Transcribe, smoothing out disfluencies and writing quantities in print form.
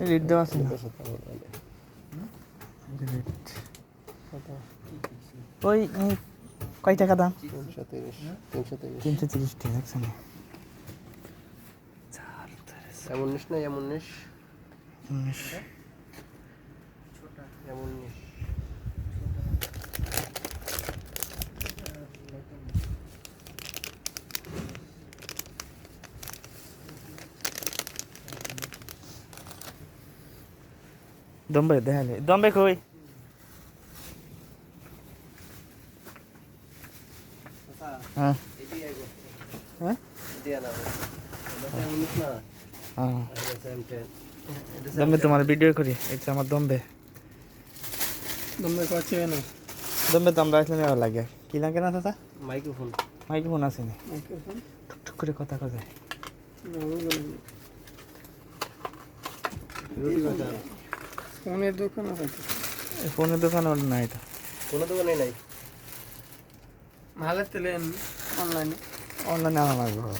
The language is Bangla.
রেট দেওয়া আছে না ওই কয় টাকা দাম 330 টাকা দেখছেন এমন নিস না এমন নিস 19 এমন নিস দম্বে দেখালে দম্বে কই হ্যাঁ হ্যাঁ দম্বে তোমার ভিডিও করি এটা আমার দম্বে দম্বে তো আমরা আসলে নেওয়া লাগে কি লাগে না দাদা মাইক্রোফোন আছে না টুকটুক করে কথা কথা ফোনের দোকান ওর নাই তো কোনো দোকানে নাই অনলাইনে আনা লাগবে